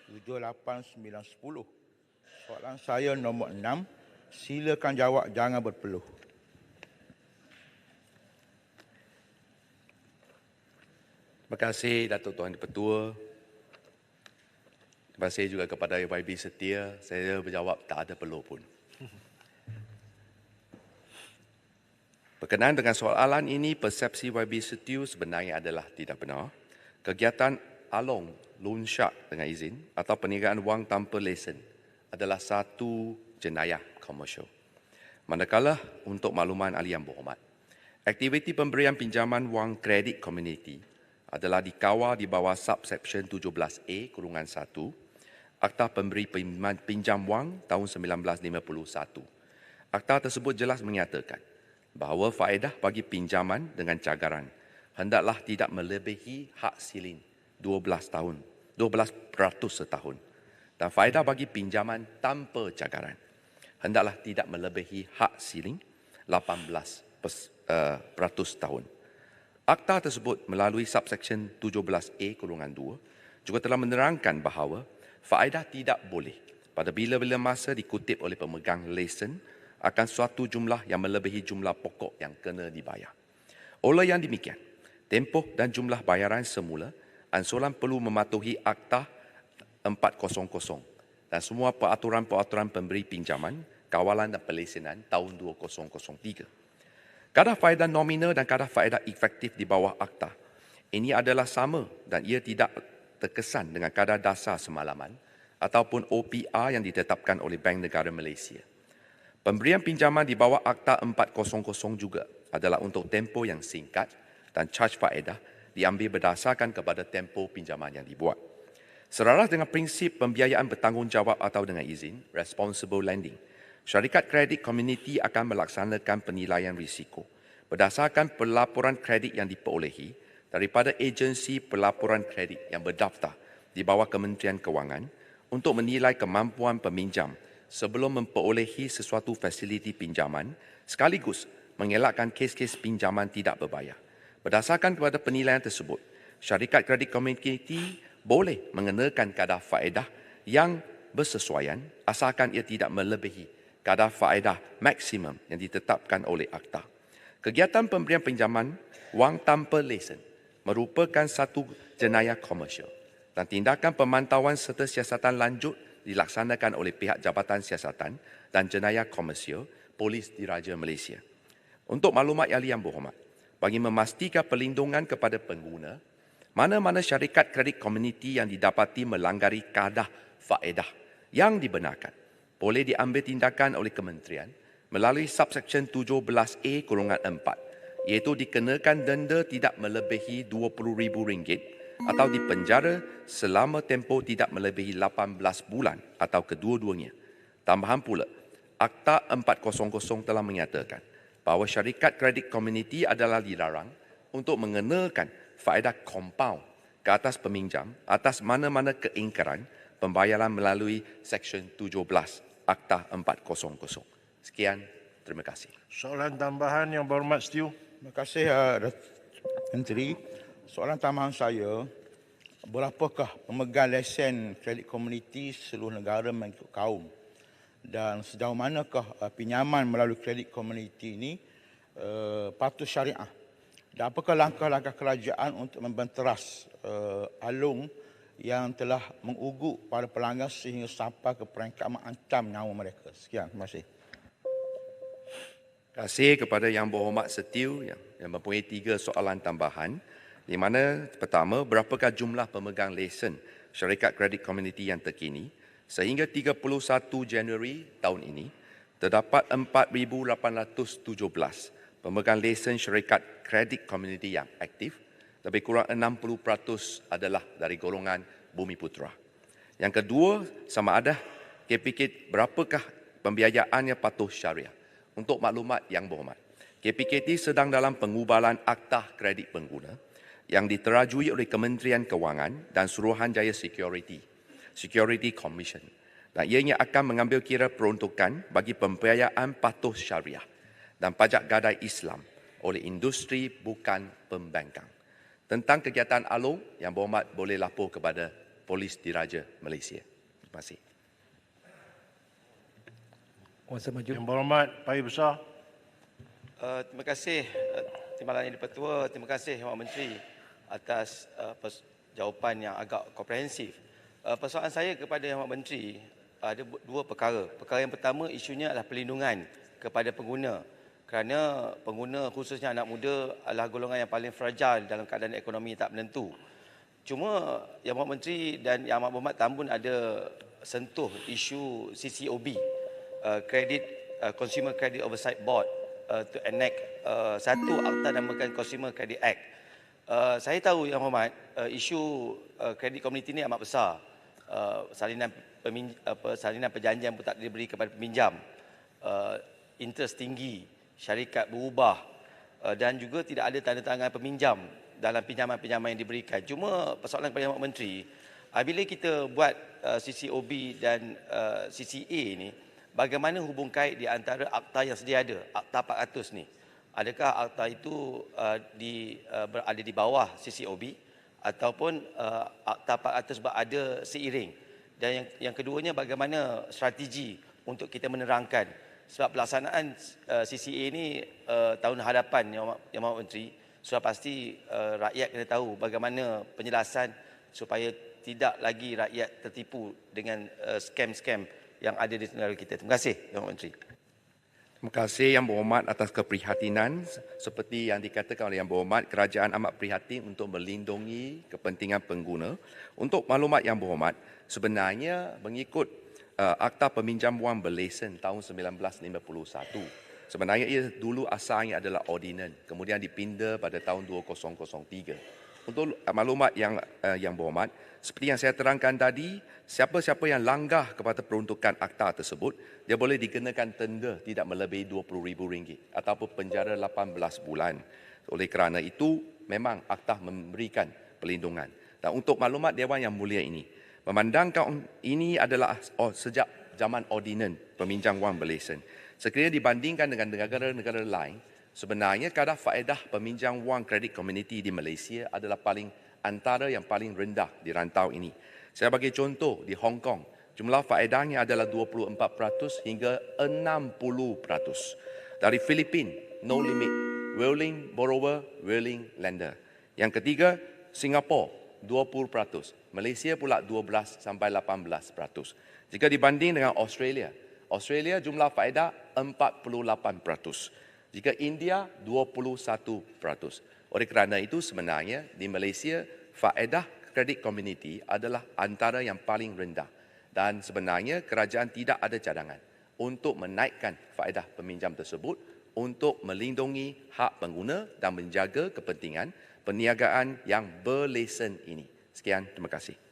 7, 8, 9, 10. Soalan saya nombor 6. Silakan jawab, jangan berpeluh. Terima kasih Datuk Tuan Ketua. Terima kasih juga kepada YB Setia. Saya berjawab tak ada perlu pun. Berkenaan dengan soalan ini, persepsi YB Setia sebenarnya adalah tidak benar. Kegiatan along, loan shark dengan izin atau perniagaan wang tanpa lesen adalah satu jenayah komersial. Manakala untuk makluman ahli yang berhormat, aktiviti pemberian pinjaman wang kredit komuniti adalah dikawal di bawah subsection 17A-1 Akta Pemberi Pinjam Wang tahun 1951. Akta tersebut jelas menyatakan bahawa faedah bagi pinjaman dengan cagaran hendaklah tidak melebihi hak siling 12% setahun, dan faedah bagi pinjaman tanpa cagaran hendaklah tidak melebihi hak siling 18% tahun. Akta tersebut melalui subsection 17A-2 juga telah menerangkan bahawa faedah tidak boleh pada bila-bila masa dikutip oleh pemegang lesen akan suatu jumlah yang melebihi jumlah pokok yang kena dibayar. Oleh yang demikian, tempoh dan jumlah bayaran semula ansuran perlu mematuhi Akta 400 dan semua peraturan-peraturan pemberi pinjaman, kawalan dan pelesenan tahun 2003. Kadar faedah nominal dan kadar faedah efektif di bawah akta ini adalah sama dan ia tidak terkesan dengan kadar dasar semalaman ataupun OPR yang ditetapkan oleh Bank Negara Malaysia. Pemberian pinjaman di bawah Akta 400 juga adalah untuk tempoh yang singkat dan caj faedah diambil berdasarkan kepada tempoh pinjaman yang dibuat. Selaras dengan prinsip pembiayaan bertanggungjawab atau dengan izin, responsible lending, syarikat kredit komuniti akan melaksanakan penilaian risiko berdasarkan pelaporan kredit yang diperolehi daripada agensi pelaporan kredit yang berdaftar di bawah Kementerian Kewangan untuk menilai kemampuan peminjam sebelum memperolehi sesuatu fasiliti pinjaman sekaligus mengelakkan kes-kes pinjaman tidak berbayar. Berdasarkan kepada penilaian tersebut, syarikat kredit komuniti boleh mengenakan kadar faedah yang bersesuaian asalkan ia tidak melebihi kadar faedah maksimum yang ditetapkan oleh akta. Kegiatan pemberian pinjaman wang tanpa lesen merupakan satu jenayah komersial dan tindakan pemantauan serta siasatan lanjut dilaksanakan oleh pihak Jabatan Siasatan dan Jenayah Komersial Polis Diraja Malaysia. Untuk maklumat yang berhormat, bagi memastikan perlindungan kepada pengguna, mana-mana syarikat kredit komuniti yang didapati melanggari kadar faedah yang dibenarkan boleh diambil tindakan oleh kementerian melalui subsection 17A-4 iaitu dikenakan denda tidak melebihi RM20,000 atau dipenjara selama tempoh tidak melebihi 18 bulan atau kedua-duanya. Tambahan pula, Akta 400 telah menyatakan bahawa syarikat kredit komuniti adalah dilarang untuk mengenakan faedah kompaun ke atas peminjam atas mana-mana keingkaran pembayaran melalui Seksyen 17 Akta 400. Sekian, terima kasih. Soalan tambahan yang berhormat Setiu. Terima kasih Menteri. Soalan tambahan saya, berapakah pemegang lesen kredit komuniti seluruh negara mengikut kaum? Dan sejauh manakah pinjaman melalui kredit komuniti ini patuh syariah? Dan apakah langkah-langkah kerajaan untuk membenteras alung yang telah menguguk para pelanggan sehingga sampai ke peringkat mengancam nyawa mereka? Sekian, terima kasih. Terima kasih kepada Yang Berhormat Setiu yang mempunyai 3 soalan tambahan, di mana pertama, berapakah jumlah pemegang lesen syarikat kredit komuniti yang terkini? Sehingga 31 Januari tahun ini, terdapat 4,817 pemegang lesen syarikat kredit komuniti yang aktif, lebih kurang 60% adalah dari golongan Bumiputera. Yang kedua, sama ada KPKT berapakah pembiayaannya patuh syariah? Untuk maklumat yang berhormat, KPKT sedang dalam pengubalan Akta Kredit Pengguna yang diterajui oleh Kementerian Kewangan dan Suruhanjaya Security Commission, dan ianya akan mengambil kira peruntukan bagi pembiayaan patuh syariah dan pajak gadai Islam oleh industri bukan pembangkang. Tentang kegiatan alung, yang berhormat boleh lapor kepada Polis Diraja Malaysia. Terima kasih. Kuasa maju. Yang berhormat Pak Air Besar. Terima kasih Timbalan Yang di-Pertua, terima kasih Yang Menteri atas jawapan yang agak komprehensif. Persoalan saya kepada Yang Menteri ada dua perkara. Perkara yang pertama isunya adalah perlindungan kepada pengguna. Kerana pengguna khususnya anak muda adalah golongan yang paling fragile dalam keadaan ekonomi tak menentu. Cuma Yang Menteri dan Yang Berhormat Tan pun ada sentuh isu CCOB, Consumer Credit Oversight Board, to enact satu akta namakan Consumer Credit Act. Saya tahu Yang Hormat, isu kredit komuniti ini amat besar. Salinan perjanjian pun tak diberi kepada peminjam. Interest tinggi, syarikat berubah dan juga tidak ada tanda tangan peminjam dalam pinjaman-pinjaman yang diberikan. Cuma persoalan kepada Yang Menteri, bila kita buat CCOB dan CCA ni, bagaimana hubung kait di antara akta yang sedia ada, Akta 400 ni? Adakah akta itu berada di bawah CCOB ataupun Akta 400 berada seiring? Dan yang keduanya, bagaimana strategi untuk kita menerangkan? Sebab pelaksanaan CCA ini tahun hadapan Yang Maha Menteri, sudah pasti rakyat kena tahu bagaimana penjelasan supaya tidak lagi rakyat tertipu dengan skam-skam yang ada di negara kita. Terima kasih, Yang Menteri. Terima kasih Yang Berhormat atas keprihatinan. Seperti yang dikatakan oleh Yang Berhormat, kerajaan amat prihatin untuk melindungi kepentingan pengguna. Untuk maklumat Yang Berhormat, sebenarnya mengikut Akta Peminjam Wang Berlesen tahun 1951, sebenarnya ia dulu asalnya adalah ordinan, kemudian dipinda pada tahun 2003. Untuk maklumat Yang Berhormat, seperti yang saya terangkan tadi, siapa-siapa yang langgar kepada peruntukan akta tersebut, dia boleh dikenakan tenda tidak melebihi RM20,000 ataupun penjara 18 bulan. Oleh kerana itu, memang akta memberikan perlindungan. Dan untuk maklumat Dewan Yang Mulia ini, memandangkan ini adalah sejak zaman ordinan peminjam wang berlesen. Sekiranya dibandingkan dengan negara-negara lain, sebenarnya kadar faedah peminjam wang kredit komuniti di Malaysia adalah antara yang paling rendah di rantau ini. Saya bagi contoh, di Hong Kong, jumlah faedahnya adalah 24% hingga 60%. Dari Filipina, no limit, willing borrower, willing lender. Yang ketiga, Singapura, 20%. Malaysia pula 12 sampai 18%. Jika dibanding dengan Australia, jumlah faedah 48%. Jika India, 21%. Oleh kerana itu sebenarnya di Malaysia, faedah kredit komuniti adalah antara yang paling rendah. Dan sebenarnya kerajaan tidak ada cadangan untuk menaikkan faedah peminjam tersebut untuk melindungi hak pengguna dan menjaga kepentingan perniagaan yang berlesen ini. Sekian, terima kasih.